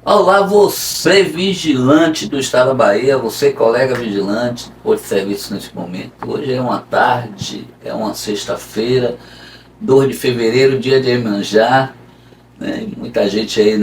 Olá, você vigilante do Estado da Bahia, você colega vigilante, por serviço nesse momento. Hoje é uma tarde, é uma sexta-feira, 2 de fevereiro, dia de Iemanjá, né? Muita gente aí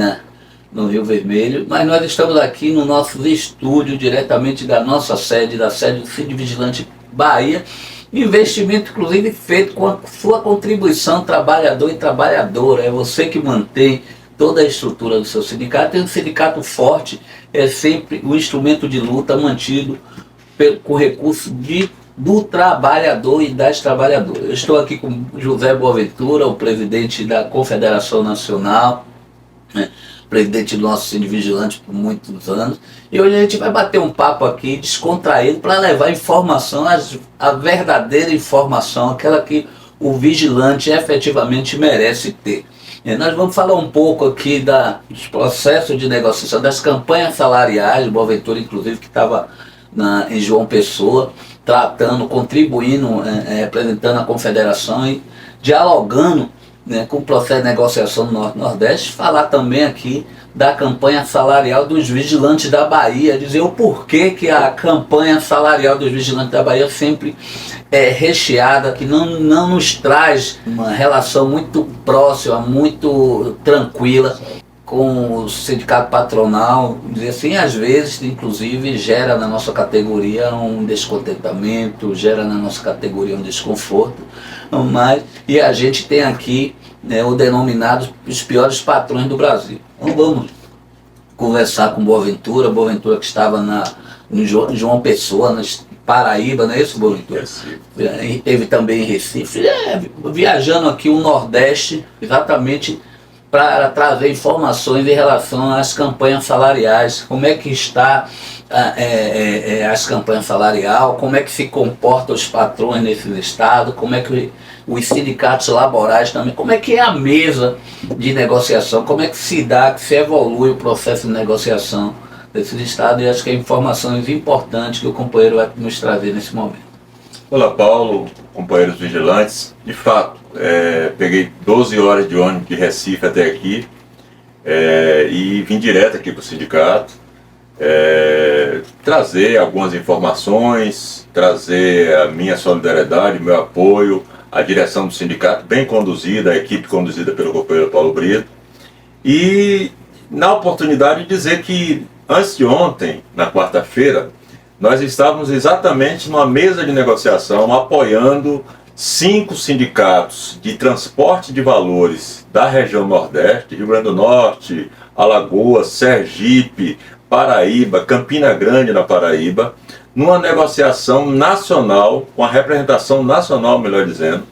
no Rio Vermelho, mas nós estamos aqui no nosso estúdio, diretamente da nossa sede, da sede do Cid Vigilante Bahia. Investimento, inclusive, feito com a sua contribuição, trabalhador e trabalhadora. É você que mantém toda a estrutura do seu sindicato. E um sindicato forte é sempre o instrumento de luta mantido com recurso do trabalhador e das trabalhadoras. Eu estou aqui com José Boaventura, o presidente da Confederação Nacional, né, presidente do nosso Cine Vigilante por muitos anos, e hoje a gente vai bater um papo aqui descontraído para levar informação, a verdadeira informação, aquela que o vigilante efetivamente merece ter. E nós vamos falar um pouco aqui dos processos de negociação, das campanhas salariais. Boaventura, inclusive, que estava em João Pessoa, tratando, contribuindo, representando a confederação e dialogando, né, com o processo de negociação do Norte-Nordeste. Falar também aqui da campanha salarial dos vigilantes da Bahia, dizer o porquê que a campanha salarial dos vigilantes da Bahia sempre é recheada, que não nos traz uma relação muito próxima, muito tranquila com o sindicato patronal. Dizer assim, às vezes, inclusive, gera na nossa categoria um descontentamento, gera na nossa categoria um desconforto, e a gente tem aqui, né, o denominado os piores patrões do Brasil. Então vamos conversar com Boaventura que estava no João Pessoa, na Paraíba, não é isso, Boaventura? Teve também em Recife, viajando aqui o Nordeste, exatamente para trazer informações em relação às campanhas salariais, como é que está as campanhas salariais, como é que se comportam os patrões nesses estados, como é que os sindicatos laborais também, como é que é a mesa de negociação, como é que se dá, que se evolui o processo de negociação desses estados, e acho que é informações importantes que o companheiro vai nos trazer nesse momento. Olá, Paulo, companheiros vigilantes. De fato, peguei 12 horas de ônibus de Recife até aqui e vim direto aqui para o sindicato trazer algumas informações, trazer a minha solidariedade, meu apoio à direção do sindicato, bem conduzida, a equipe conduzida pelo companheiro Paulo Brito, e na oportunidade dizer que antes de ontem, na quarta-feira, nós estávamos exatamente numa mesa de negociação apoiando 5 sindicatos de transporte de valores da região Nordeste, Rio Grande do Norte, Alagoas, Sergipe, Paraíba, Campina Grande na Paraíba, numa negociação nacional, com a representação nacional, melhor dizendo,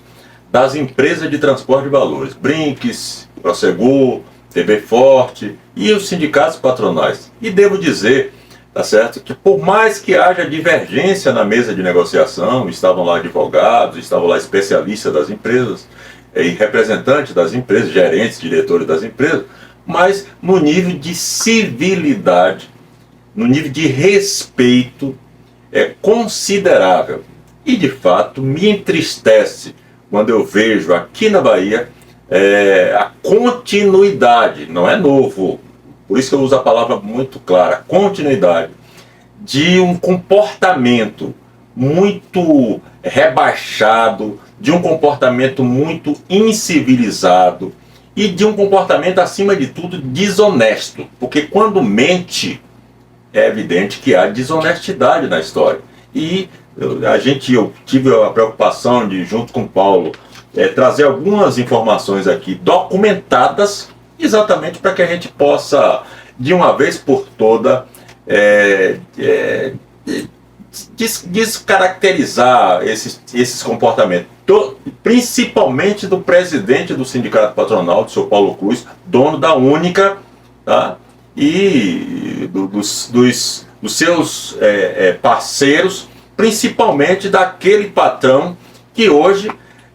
das empresas de transporte de valores, Brinks, Prosegur, TV Forte e os sindicatos patronais. E devo dizer, tá certo, que por mais que haja divergência na mesa de negociação, estavam lá advogados, estavam lá especialistas das empresas, e representantes das empresas, gerentes, diretores das empresas, mas no nível de civilidade, no nível de respeito, é considerável. E de fato me entristece quando eu vejo aqui na Bahia a continuidade, não é novo, por isso que eu uso a palavra muito clara, continuidade, de um comportamento muito rebaixado, de um comportamento muito incivilizado e de um comportamento, acima de tudo, desonesto. Porque quando mente, é evidente que há desonestidade na história. E eu tive a preocupação de, junto com o Paulo, trazer algumas informações aqui documentadas, exatamente para que a gente possa, de uma vez por toda, descaracterizar esses comportamentos, principalmente do presidente do Sindicato Patronal, do seu Paulo Cruz, dono da Única, tá? E dos seus parceiros, principalmente daquele patrão que hoje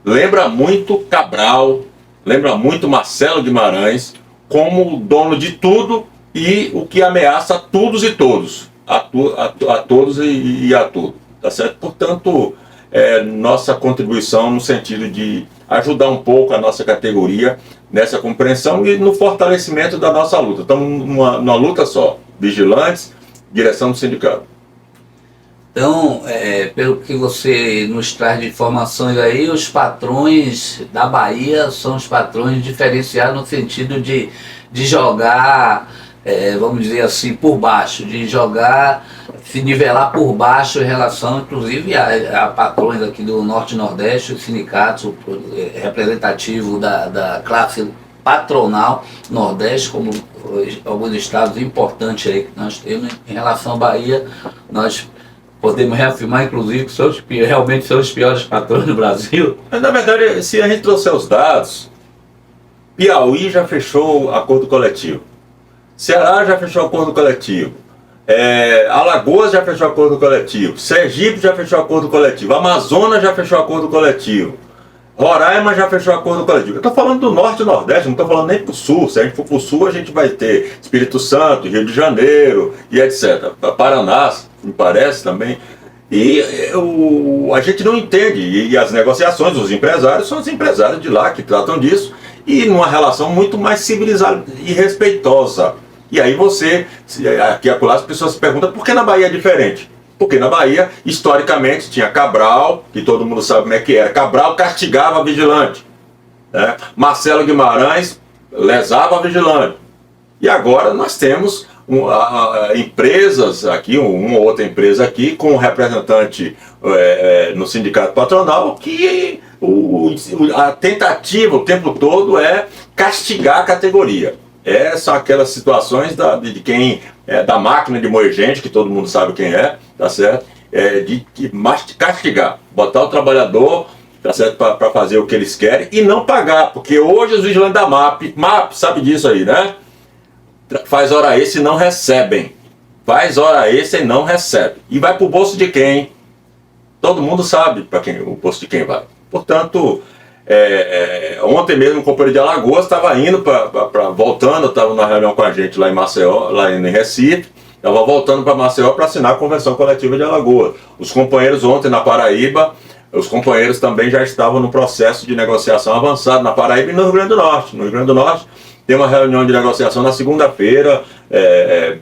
lembra muito Cabral, lembra muito Marcelo Guimarães, como o dono de tudo e o que ameaça a todos e todos, a todos e a tudo, tá certo? Portanto, nossa contribuição no sentido de ajudar um pouco a nossa categoria nessa compreensão e no fortalecimento da nossa luta. Estamos numa luta só, vigilantes, direção do sindicato. Então, pelo que você nos traz de informações aí, os patrões da Bahia são os patrões diferenciados no sentido de jogar, vamos dizer assim, por baixo, de jogar, se nivelar por baixo em relação, inclusive, a patrões aqui do Norte e Nordeste, os sindicatos representativos da classe patronal Nordeste, como alguns estados importantes aí que nós temos. Em relação à Bahia, nós podemos reafirmar, inclusive, que realmente são os piores patrões do Brasil. Mas, na verdade, se a gente trouxer os dados, Piauí já fechou acordo coletivo, Ceará já fechou acordo coletivo, Alagoas já fechou acordo coletivo, Sergipe já fechou acordo coletivo, Amazonas já fechou acordo coletivo, Roraima já fechou acordo coletivo. Eu estou falando do Norte e Nordeste, não estou falando nem para o Sul. Se a gente for para o Sul, a gente vai ter Espírito Santo, Rio de Janeiro e etc. Paraná, me parece também. E a gente não entende. E as negociações, os empresários, são os empresários de lá que tratam disso. E numa relação muito mais civilizada e respeitosa. E aí aqui acolá, as pessoas se perguntam por que na Bahia é diferente? Porque na Bahia, historicamente, tinha Cabral, que todo mundo sabe como é que era. Cabral castigava vigilante. Né? Marcelo Guimarães lesava vigilante. E agora nós temos empresas aqui, uma ou outra empresa aqui, com um representante no sindicato patronal, que a tentativa o tempo todo é castigar a categoria. São aquelas situações de quem da máquina de moer gente, que todo mundo sabe quem tá certo? De castigar, botar o trabalhador, tá certo, para fazer o que eles querem e não pagar, porque hoje os vigilantes da MAP sabe disso aí, né? Faz hora extra e não recebem. Faz hora extra e não recebe. E vai para o bolso de quem? Todo mundo sabe para quem o bolso de quem vai. Portanto, ontem mesmo um companheiro de Alagoas estava indo voltando, estava na reunião com a gente lá em Maceió, lá em Recife, estava voltando para Maceió para assinar a convenção coletiva de Alagoas. Os companheiros ontem na Paraíba, os companheiros também já estavam no processo de negociação avançado na Paraíba e no Rio Grande do Norte. No Rio Grande do Norte tem uma reunião de negociação na segunda-feira,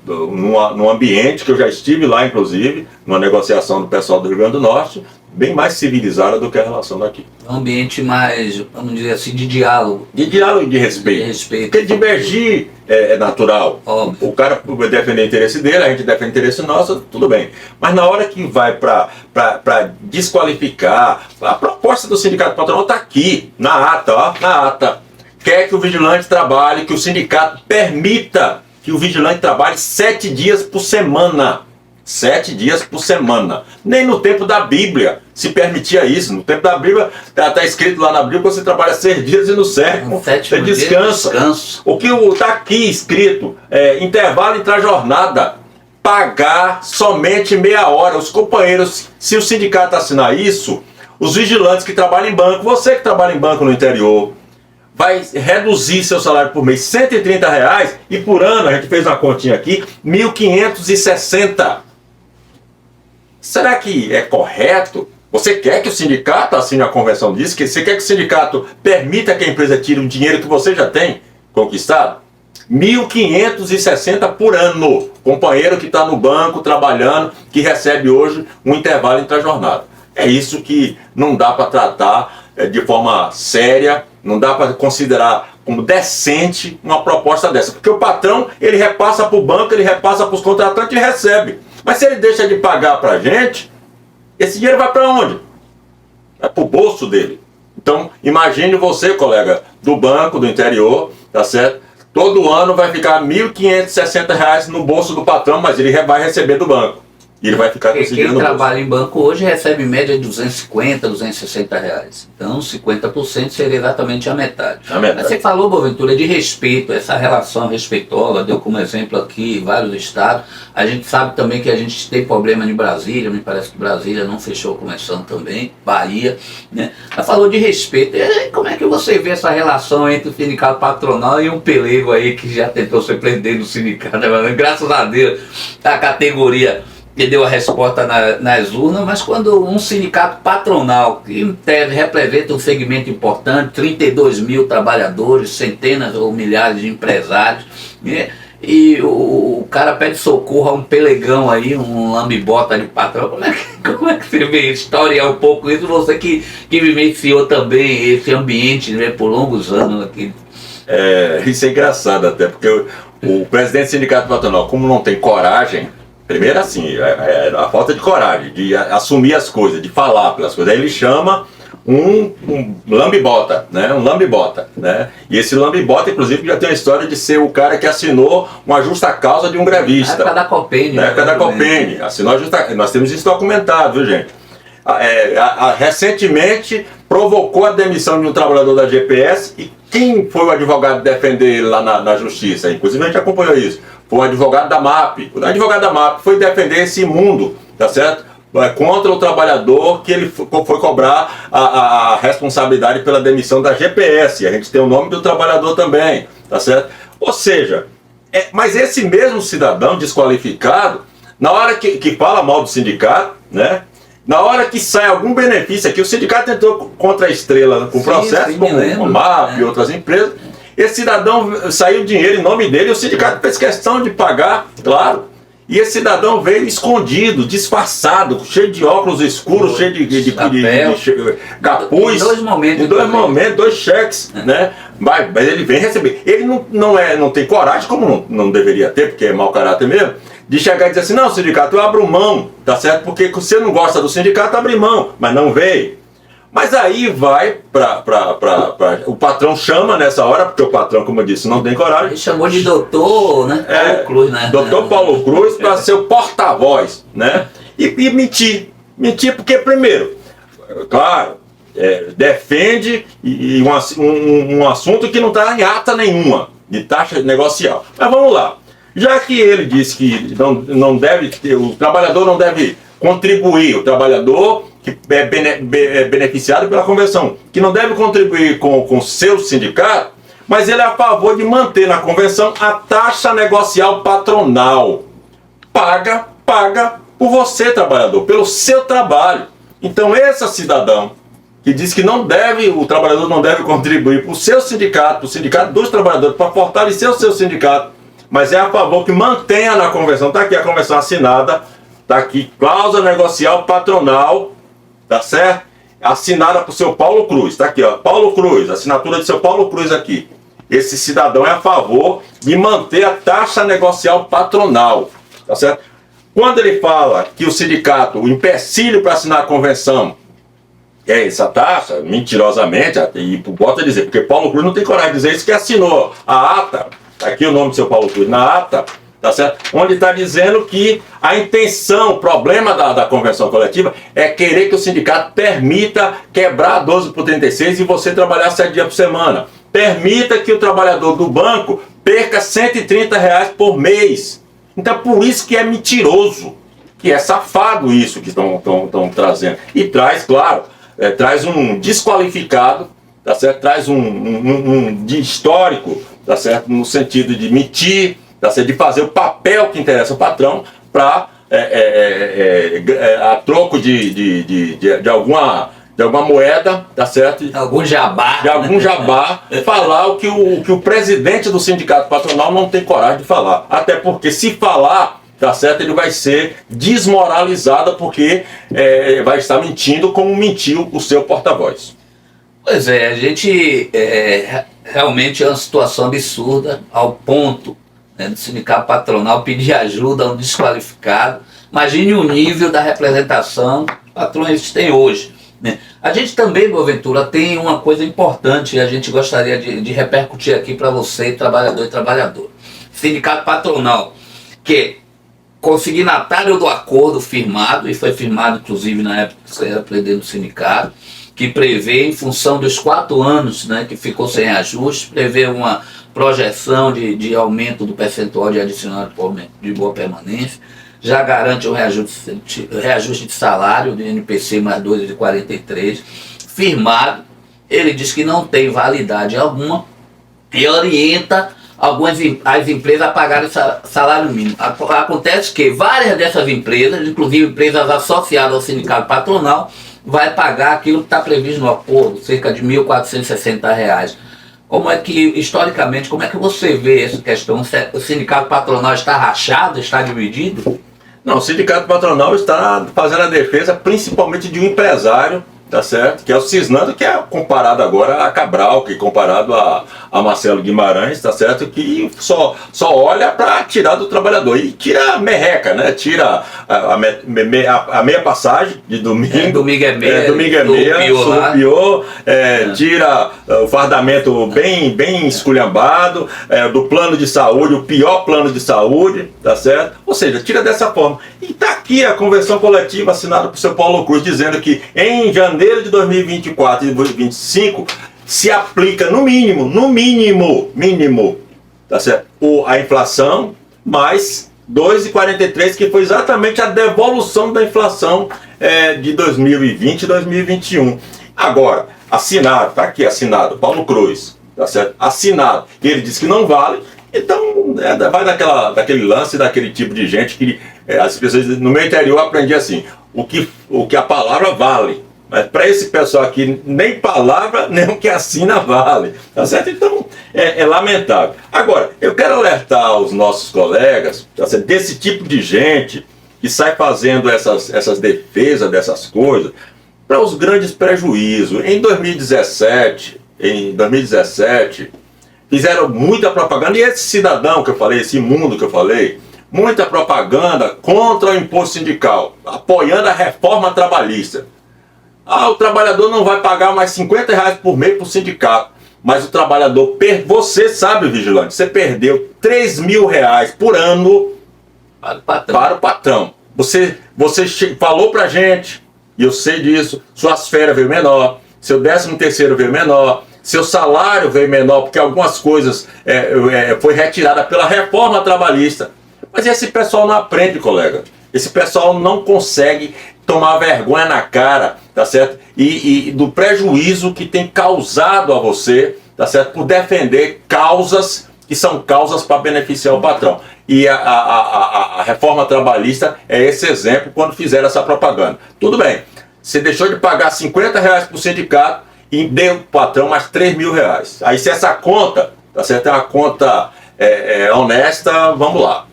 num ambiente que eu já estive lá, inclusive, numa negociação do pessoal do Rio Grande do Norte, bem mais civilizada do que a relação daqui. Um ambiente mais, vamos dizer assim, de diálogo. De diálogo e de respeito. Porque divergir é natural. Óbvio. O cara defende o interesse dele, a gente defende o interesse nosso, tudo bem. Mas na hora que vai para desqualificar, a proposta do sindicato patronal está aqui, na ata. Quer que o vigilante trabalhe, que o sindicato permita que o vigilante trabalhe 7 dias por semana. 7 dias por semana. Nem no tempo da Bíblia se permitia isso. No tempo da Bíblia, está escrito lá na Bíblia que você trabalha 6 dias e no 7º você descansa. O que está aqui escrito intervalo entre a jornada, pagar somente meia hora. Os companheiros, se o sindicato assinar isso, os vigilantes que trabalham em banco, você que trabalha em banco no interior, vai reduzir seu salário por mês R$130 e por ano, a gente fez uma continha aqui, 1.560. Será que é correto? Você quer que o sindicato assine a convenção disso? Você quer que o sindicato permita que a empresa tire um dinheiro que você já tem conquistado? 1.560 por ano. Companheiro que está no banco trabalhando, que recebe hoje um intervalo entre a jornada. É isso que não dá para tratar de forma séria, não dá para considerar como decente uma proposta dessa. Porque o patrão, ele repassa para o banco, ele repassa para os contratantes e recebe. Mas se ele deixa de pagar para a gente, esse dinheiro vai para onde? Vai para o bolso dele. Então, imagine você, colega, do banco, do interior, tá certo? Todo ano vai ficar R$1.560 no bolso do patrão, mas ele vai receber do banco. E ele vai ficar com esse dinheiro no bolso. Quem trabalha em banco hoje recebe em média de R$250, R$260. Então, 50% seria exatamente a metade. Mas você falou, Boaventura, de respeito, essa relação respeitosa, deu como exemplo aqui vários estados. A gente sabe também que a gente tem problema em Brasília, me parece que Brasília não fechou a convenção também, Bahia, né? Mas falou de respeito. E como é que você vê essa relação entre o sindicato patronal e um pelego aí que já tentou ser presidente do sindicato? Graças a Deus, a categoria que deu a resposta nas urnas, mas quando um sindicato patronal, que em tese representa um segmento importante, 32 mil trabalhadores, centenas ou milhares de empresários, né? E o cara pede socorro a um pelegão aí, um lambibota de patrão. Como é que você vê historiar um pouco isso? Você que vivenciou também esse ambiente, né, por longos anos aqui. Isso é engraçado até, porque o presidente do sindicato patronal, como não tem coragem, primeiro assim, a falta de coragem, de assumir as coisas, de falar pelas coisas, aí ele chama um lambibota, né? Um lambibota, né? E esse lambibota, inclusive, já tem a história de ser o cara que assinou uma justa causa de um grevista. Na época da Copene. Na época da Copene. Assinou a justa... Nós temos isso documentado, viu, gente? Recentemente provocou a demissão de um trabalhador da GPS, e quem foi o advogado defender ele lá na justiça? Inclusive a gente acompanhou isso. Foi o advogado da MAP. O advogado da MAP foi defender esse imundo, tá certo? Contra o trabalhador, que ele foi cobrar a responsabilidade pela demissão da GPS. A gente tem o nome do trabalhador também, tá certo? Ou seja, mas esse mesmo cidadão desqualificado, na hora que fala mal do sindicato, né? Na hora que sai algum benefício aqui, o sindicato entrou contra a Estrela com processo, como o MAP e outras empresas. Esse cidadão saiu dinheiro em nome dele, o sindicato fez questão de pagar, claro. E esse cidadão veio escondido, disfarçado, cheio de óculos escuros, cheio de capuz. Em dois momentos, 2 cheques, né? Mas ele vem receber. Ele não tem coragem, como não deveria ter, porque é mau caráter mesmo, de chegar e dizer assim: não, sindicato, eu abro mão, tá certo? Porque você não gosta do sindicato, abre mão, mas não veio. Mas aí vai o patrão chama nessa hora, porque o patrão, como eu disse, não tem coragem. Ele chamou de doutor, né? Paulo Cruz, né? Doutor Paulo Cruz, para ser o porta-voz, né? E mentir. Mentir porque, primeiro, claro, defende um assunto que não está em ata nenhuma, de taxa negocial. Mas vamos lá. Já que ele disse que não deve ter, o trabalhador não deve contribuir, o trabalhador que é beneficiado pela convenção, que não deve contribuir com o seu sindicato, mas ele é a favor de manter na convenção a taxa negocial patronal. Paga por você, trabalhador, pelo seu trabalho. Então esse cidadão que diz que o trabalhador não deve contribuir para o seu sindicato, para o sindicato dos trabalhadores, para fortalecer o seu sindicato, mas é a favor que mantenha na convenção, está aqui a convenção assinada, está aqui, cláusula negocial patronal, tá certo? Assinada por seu Paulo Cruz, tá aqui, ó, Paulo Cruz, assinatura de seu Paulo Cruz aqui. Esse cidadão é a favor de manter a taxa negocial patronal, tá certo? Quando ele fala que o sindicato, o empecilho para assinar a convenção é essa taxa, mentirosamente, e bota a dizer, porque Paulo Cruz não tem coragem de dizer isso, que assinou a ata, tá aqui o nome do seu Paulo Cruz, na ata, tá certo? Onde está dizendo que a intenção, o problema da convenção coletiva é querer que o sindicato permita quebrar 12 por 36 e você trabalhar 7 dias por semana. Permita que o trabalhador do banco perca R$130 por mês. Então por isso que é mentiroso, que é safado isso que estão trazendo. E traz, claro, traz um desqualificado, tá certo? Traz um de histórico, tá certo? No sentido de mentir, tá certo? De fazer o papel que interessa ao patrão para a troco de alguma moeda, tá certo? Algum jabá. De algum jabá, falar o que o presidente do sindicato patronal não tem coragem de falar. Até porque se falar, tá certo, ele vai ser desmoralizado porque vai estar mentindo como mentiu o seu porta-voz. Pois é, a gente realmente é uma situação absurda ao ponto, né, do sindicato patronal pedir ajuda a um desqualificado. Imagine o nível da representação que os patrões têm hoje, né? A gente também, Boaventura, tem uma coisa importante e a gente gostaria de repercutir aqui para você, trabalhador e trabalhadora. Sindicato patronal, que é consignatário do acordo firmado, e foi firmado inclusive na época que você era presidente do sindicato, que prevê, em função dos 4 anos, né, que ficou sem ajuste, prevê uma projeção de aumento do percentual de adicional de boa permanência, já garante o reajuste de salário do INPC mais 2,43, firmado. Ele diz que não tem validade alguma e orienta as empresas pagaram salário mínimo. Acontece que várias dessas empresas, inclusive empresas associadas ao sindicato patronal, vai pagar aquilo que está previsto no acordo, cerca de R$ 1.460. Como é que, historicamente, como é que você vê essa questão? O sindicato patronal está rachado, está dividido? Não, o sindicato patronal está fazendo a defesa principalmente de um empresário, tá certo? Que é o Cisnando, que é comparado agora a Cabral, que é comparado a Marcelo Guimarães, tá certo? Que só olha para tirar do trabalhador e tira a merreca, né? Tira a meia passagem de domingo. Domingo é meia, surupiou, tira o fardamento bem esculhambado, do plano de saúde, o pior plano de saúde, tá certo? Ou seja, tira dessa forma. E tá aqui a convenção coletiva assinada por seu Paulo Cruz, dizendo que em janeiro de 2024 e 2025 se aplica no mínimo, tá certo? A inflação mais 2,43, que foi exatamente a devolução da inflação de 2020 e 2021. Agora, assinado, tá aqui assinado, Paulo Cruz, tá certo? Assinado, e ele disse que não vale. Então, vai daquele lance, daquele tipo de gente que as pessoas no meu interior aprendi assim, o que a palavra vale. Mas para esse pessoal aqui, nem palavra, nem o que assina vale. Tá certo? Então, é lamentável. Agora, eu quero alertar os nossos colegas, tá certo? Desse tipo de gente que sai fazendo essas defesas dessas coisas para os grandes prejuízos. Em 2017, fizeram muita propaganda, e esse cidadão que eu falei, esse imundo que eu falei, muita propaganda contra o imposto sindical, apoiando a reforma trabalhista. O trabalhador não vai pagar mais R$50 por mês para o sindicato, mas o trabalhador, você sabe, vigilante, você perdeu R$3.000 por ano para o patrão. Você falou para a gente, e eu sei disso, suas férias veio menor, seu 13º veio menor, seu salário veio menor, porque algumas coisas foi retirada pela reforma trabalhista. Mas esse pessoal não aprende, colega. Esse pessoal não consegue tomar vergonha na cara, tá certo? E do prejuízo que tem causado a você, tá certo? Por defender causas que são causas para beneficiar o patrão. E a reforma trabalhista é esse exemplo quando fizeram essa propaganda. Tudo bem, você deixou de pagar R$50 para o sindicato e deu para o patrão mais R$3.000. Aí se essa conta, tá certo? É uma conta honesta, vamos lá.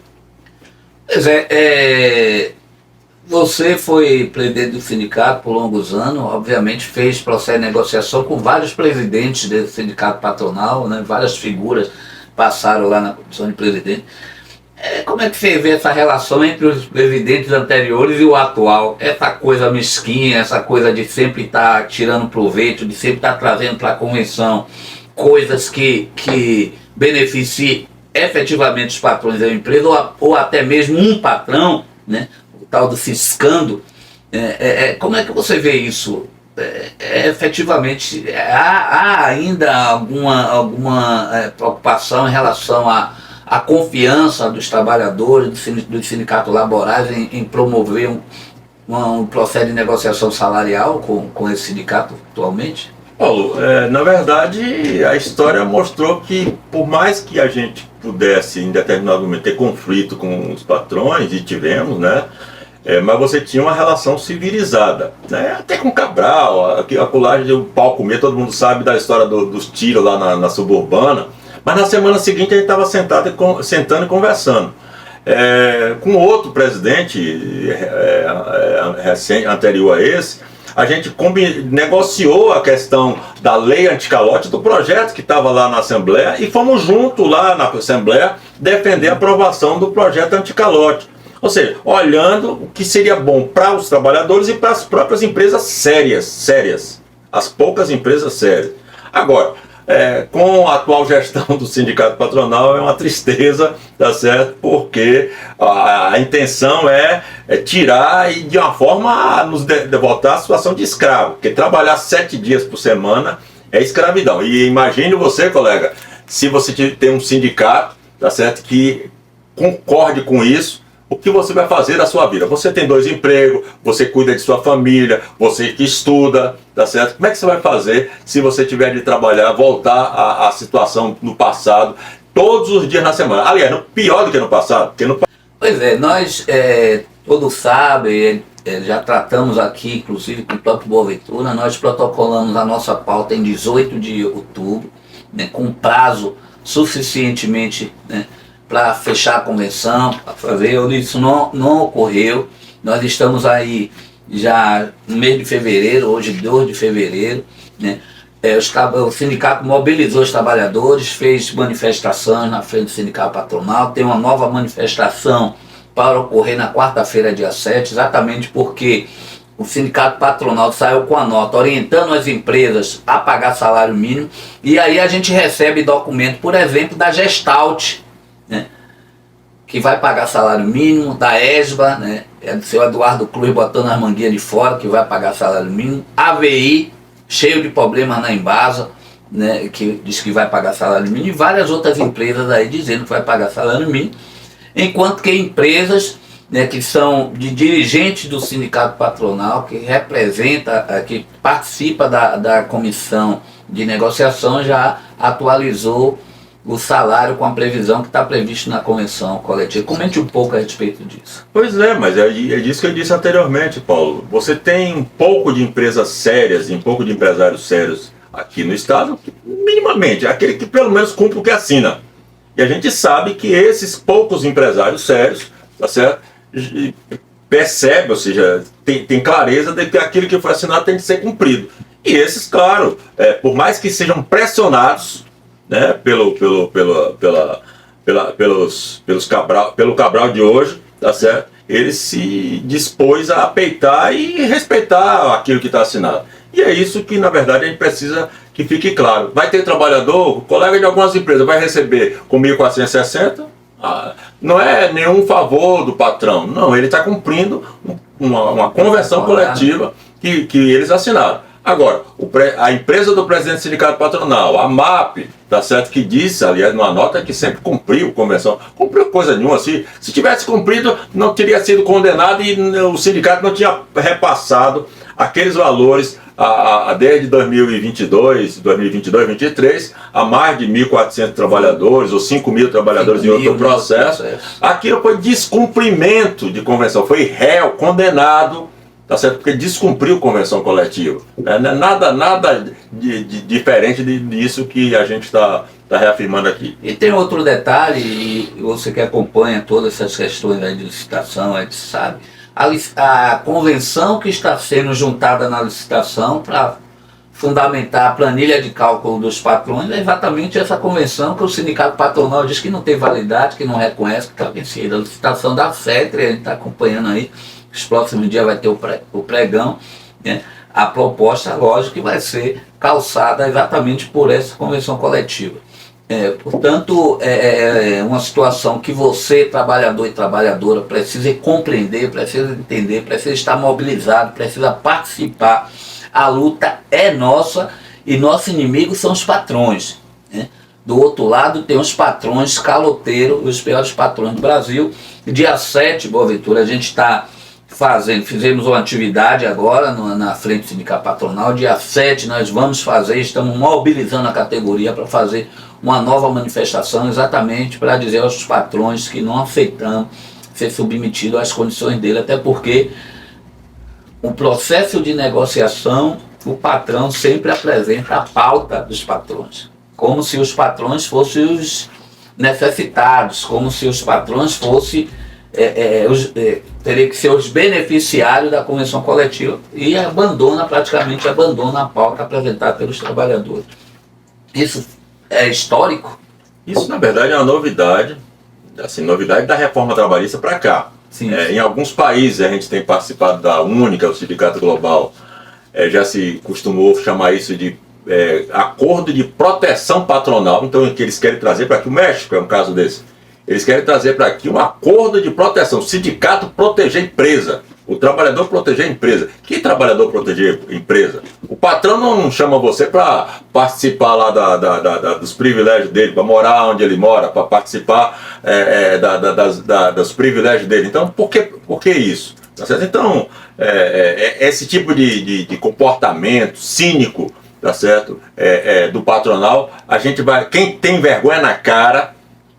Pois você foi presidente do sindicato por longos anos, obviamente fez processo de negociação com vários presidentes do sindicato patronal, né? Várias figuras passaram lá na comissão de presidente. Como é que você vê essa relação entre os presidentes anteriores e o atual? Essa coisa mesquinha, essa coisa de sempre estar tirando proveito, de sempre estar trazendo para a convenção coisas que beneficiem efetivamente os patrões da empresa, ou até mesmo um patrão, né? O tal do ciscando. Como é que você vê isso? Efetivamente, há ainda alguma preocupação em relação à confiança dos trabalhadores, dos sindicatos laborais em promover um processo de negociação salarial com esse sindicato atualmente? Paulo, na verdade a história mostrou que por mais que a gente pudesse em determinado momento ter conflito com os patrões, e tivemos, né? Mas você tinha uma relação civilizada, né? Até com Cabral, a colagem de um pau comer, todo mundo sabe da história dos tiros lá na suburbana. Mas na semana seguinte a gente estava sentando e conversando. Com outro presidente anterior a esse, a gente negociou a questão da lei anticalote, do projeto que estava lá na Assembleia, e fomos juntos lá na Assembleia defender a aprovação do projeto anticalote. Ou seja, olhando o que seria bom para os trabalhadores e para as próprias empresas sérias, as poucas empresas sérias. Agora, com a atual gestão do sindicato patronal é uma tristeza, tá certo? Porque a intenção é tirar e de uma forma a nos voltar à situação de escravo, porque trabalhar 7 dias por semana é escravidão. E imagine você, colega, se você tem um sindicato, tá certo, que concorde com isso, o que você vai fazer da sua vida? Você tem 2 empregos, você cuida de sua família, você que estuda, tá certo? Como é que você vai fazer se você tiver de trabalhar, voltar à situação no passado, todos os dias na semana. Aliás, pior do que no passado. Porque no... Pois é, nós, todos sabem, já tratamos aqui, inclusive com o próprio Boaventura, nós protocolamos a nossa pauta em 18 de outubro, né, com prazo suficientemente, né, para fechar a convenção, para fazer. Isso não ocorreu. Nós estamos aí já no mês de fevereiro, hoje 2 de fevereiro, né? O sindicato mobilizou os trabalhadores, fez manifestações na frente do sindicato patronal, tem uma nova manifestação para ocorrer na quarta-feira, dia 7, exatamente porque o sindicato patronal saiu com a nota orientando as empresas a pagar salário mínimo, e aí a gente recebe documento, por exemplo, da Gestalt, né, que vai pagar salário mínimo, da ESBA, né, é do seu Eduardo Cruz botando as manguinhas de fora, que vai pagar salário mínimo, AVI, cheio de problemas na Embasa, né, que diz que vai pagar salário mínimo, e várias outras empresas aí dizendo que vai pagar salário mínimo, enquanto que empresas, né, que são de dirigentes do sindicato patronal, que representa, que participa da comissão de negociação, já atualizou o salário com a previsão que está previsto na convenção coletiva. Comente um pouco a respeito disso. Pois é, mas é disso que eu disse anteriormente, Paulo. Você tem um pouco de empresas sérias e um pouco de empresários sérios aqui no Estado, minimamente, aquele que pelo menos cumpre o que assina. E a gente sabe que esses poucos empresários sérios, tá certo, percebe, ou seja, tem clareza de que aquilo que foi assinado tem que ser cumprido. E esses, claro, por mais que sejam pressionados, né, pelo Cabral de hoje, tá certo? Ele se dispôs a peitar e respeitar aquilo que está assinado. E é isso que, na verdade, a gente precisa que fique claro. Vai ter trabalhador, colega de algumas empresas, vai receber com 1.460, não é nenhum favor do patrão, não, ele está cumprindo uma convenção coletiva que eles assinaram. Agora, a empresa do presidente do sindicato patronal, a MAP, tá certo, que disse, aliás, numa nota que sempre cumpriu convenção, cumpriu coisa nenhuma, se tivesse cumprido, não teria sido condenado e o sindicato não tinha repassado aqueles valores desde 2022, 2023, a mais de 1.400 trabalhadores, ou 5.000 trabalhadores em outro processo. Aquilo foi descumprimento de convenção, foi réu, condenado, tá certo? Porque descumpriu convenção coletiva. Nada de diferente disso que a gente está reafirmando aqui. E tem outro detalhe, e você que acompanha todas essas questões aí de licitação, a gente sabe, a convenção que está sendo juntada na licitação para fundamentar a planilha de cálculo dos patrões é exatamente essa convenção que o sindicato patronal diz que não tem validade, que não reconhece, que está vencida. A licitação da FETRE, a gente está acompanhando aí, os próximos dias vai ter o pregão, né? A proposta, lógico, que vai ser calçada exatamente por essa convenção coletiva. Portanto, é uma situação que você, trabalhador e trabalhadora, precisa compreender, precisa entender, precisa estar mobilizado, precisa participar. A luta é nossa e nosso inimigo são os patrões, né? Do outro lado tem os patrões caloteiros, os piores patrões do Brasil. Dia 7, Boaventura, a gente está fizemos uma atividade agora na frente do sindicato patronal. Dia 7 nós vamos fazer, estamos mobilizando a categoria para fazer uma nova manifestação, exatamente para dizer aos patrões que não aceitamos ser submetido às condições dele, até porque o processo de negociação, o patrão sempre apresenta a pauta dos patrões, como se os patrões fossem os necessitados, como se os patrões fossem teria que ser os beneficiários da convenção coletiva, e praticamente abandona a pauta apresentada pelos trabalhadores. Isso é histórico? Isso, na verdade, é uma novidade, assim, novidade da reforma trabalhista para cá. Sim. Em alguns países a gente tem participado da Única, o Sindicato Global, já se costumou chamar isso de acordo de proteção patronal. Então, o que eles querem trazer para aqui, o México é um caso desse. Eles querem trazer para aqui um acordo de proteção, o sindicato proteger a empresa, o trabalhador proteger a empresa. Que trabalhador proteger a empresa? O patrão não chama você para participar lá dos privilégios dele, para morar onde ele mora, para participar dos privilégios dele. Então, por que isso? Tá certo? Então, esse tipo de comportamento cínico, tá certo? Do patronal, a gente vai, quem tem vergonha na cara,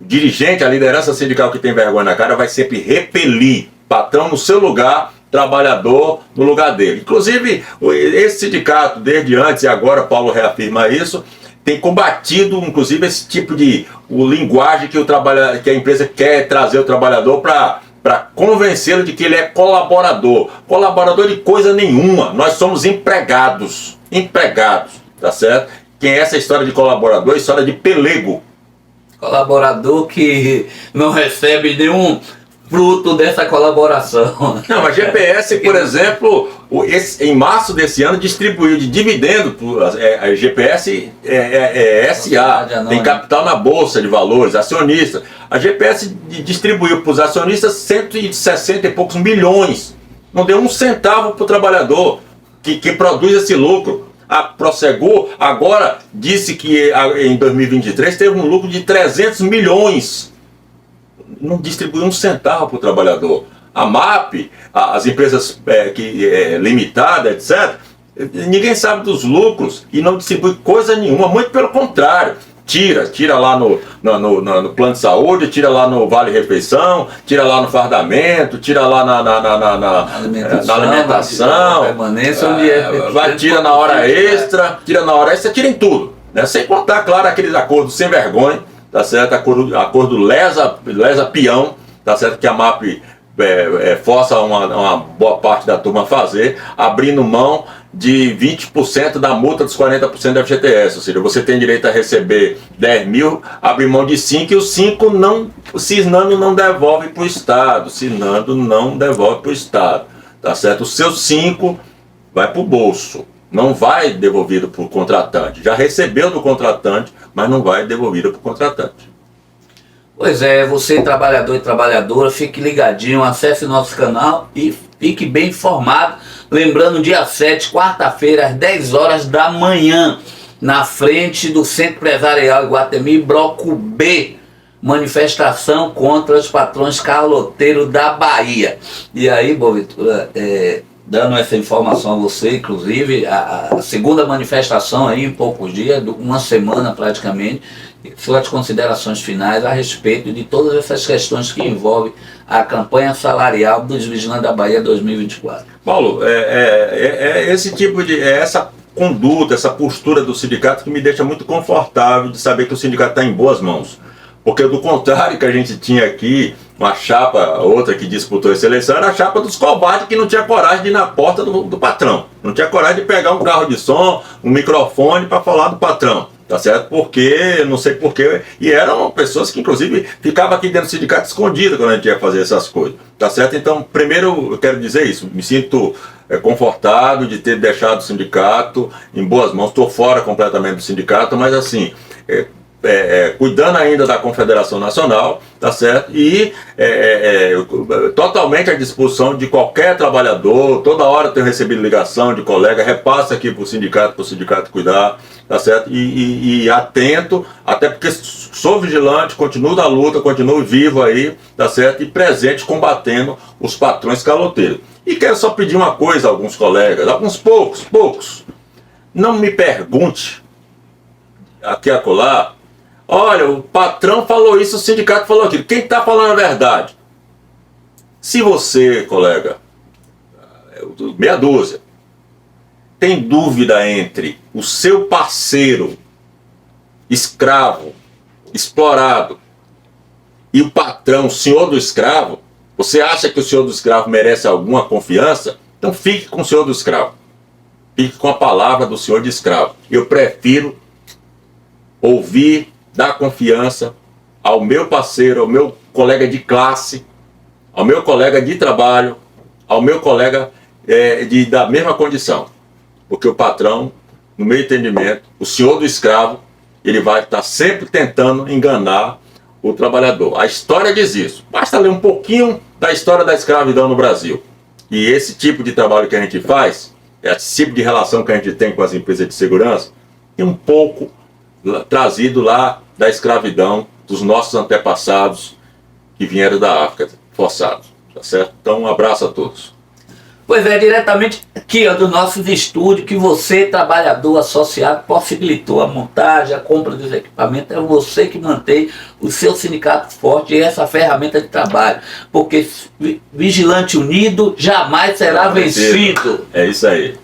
dirigente, a liderança sindical que tem vergonha na cara vai sempre repelir patrão no seu lugar, trabalhador no lugar dele. Inclusive, esse sindicato, desde antes e agora, Paulo reafirma isso, tem combatido, inclusive, esse tipo de linguagem que a empresa quer trazer o trabalhador para convencê-lo de que ele é colaborador. Colaborador de coisa nenhuma. Nós somos empregados. Empregados, tá certo? Quem é essa história de colaborador? É história de pelego. Colaborador que não recebe nenhum fruto dessa colaboração. Não, a GPS, por exemplo, em março desse ano distribuiu de dividendo, a GPS SA, tem capital na Bolsa de Valores, acionista. A GPS distribuiu para os acionistas 160 e poucos milhões. Não deu um centavo para o trabalhador que produz esse lucro. A Prosegur agora disse que em 2023 teve um lucro de 300 milhões. Não distribuiu um centavo para o trabalhador. A MAP, as empresas limitadas, etc., ninguém sabe dos lucros e não distribui coisa nenhuma, muito pelo contrário. Tira lá no plano de saúde, tira lá no Vale Refeição, tira lá no fardamento, tira lá na alimentação, tira na hora extra, tira em tudo, né? Sem contar, claro, aqueles acordos sem vergonha, tá certo? Acordo lesa peão, tá certo? Que a MAP força uma boa parte da turma a fazer, abrindo mão de 20% da multa dos 40% da FGTS, ou seja, você tem direito a receber 10 mil, abre mão de 5 e os 5 o Cisnando não devolve para o Estado, tá certo? Os seus 5 vai para o bolso, não vai devolvido para o contratante, já recebeu do contratante, mas não vai devolvido para o contratante. Pois é, você trabalhador e trabalhadora, fique ligadinho, acesse nosso canal e fique bem informado. Lembrando, dia 7, quarta-feira, às 10 horas da manhã, na frente do Centro Empresarial Iguatemi, Bloco B, manifestação contra os patrões caloteiros da Bahia. E aí, Boaventura, dando essa informação a você, inclusive, a segunda manifestação aí em poucos dias, uma semana praticamente, suas considerações finais a respeito de todas essas questões que envolvem a campanha salarial dos Vigilantes da Bahia 2024. Paulo, esse tipo essa conduta, essa postura do sindicato que me deixa muito confortável de saber que o sindicato está em boas mãos. Porque do contrário que a gente tinha aqui, uma chapa, outra que disputou essa eleição, era a chapa dos covardes que não tinha coragem de ir na porta do patrão. Não tinha coragem de pegar um carro de som, um microfone para falar do patrão. Tá certo? Porque, não sei porquê, e eram pessoas que inclusive ficavam aqui dentro do sindicato escondidas quando a gente ia fazer essas coisas. Tá certo? Então, primeiro eu quero dizer isso, me sinto confortado de ter deixado o sindicato em boas mãos, estou fora completamente do sindicato, mas assim, cuidando ainda da Confederação Nacional, tá certo? E totalmente à disposição de qualquer trabalhador. Toda hora tenho recebido ligação de colega, repassa aqui para o sindicato cuidar, tá certo? E atento, até porque sou vigilante, continuo na luta, continuo vivo aí, tá certo? E presente combatendo os patrões caloteiros. E quero só pedir uma coisa a alguns colegas, alguns poucos, não me pergunte aqui e acolá, olha, o patrão falou isso, o sindicato falou aquilo. Quem está falando a verdade? Se você, colega, meia dúzia, tem dúvida entre o seu parceiro, escravo, explorado, e o patrão, o senhor do escravo, você acha que o senhor do escravo merece alguma confiança? Então fique com o senhor do escravo. Fique com a palavra do senhor de escravo. Eu prefiro ouvir, dar confiança ao meu parceiro, ao meu colega de classe, ao meu colega de trabalho, ao meu colega da mesma condição. Porque o patrão, no meu entendimento, o senhor do escravo, ele vai estar sempre tentando enganar o trabalhador. A história diz isso. Basta ler um pouquinho da história da escravidão no Brasil. E esse tipo de trabalho que a gente faz, esse tipo de relação que a gente tem com as empresas de segurança, é um pouco trazido lá da escravidão dos nossos antepassados que vieram da África, forçados. Tá certo? Então, um abraço a todos. Pois é, diretamente aqui, ó, dos nossos estúdios, que você, trabalhador associado, possibilitou a montagem, a compra dos equipamentos, é você que mantém o seu sindicato forte e essa ferramenta de trabalho, porque vigilante unido jamais será vencido. É isso aí.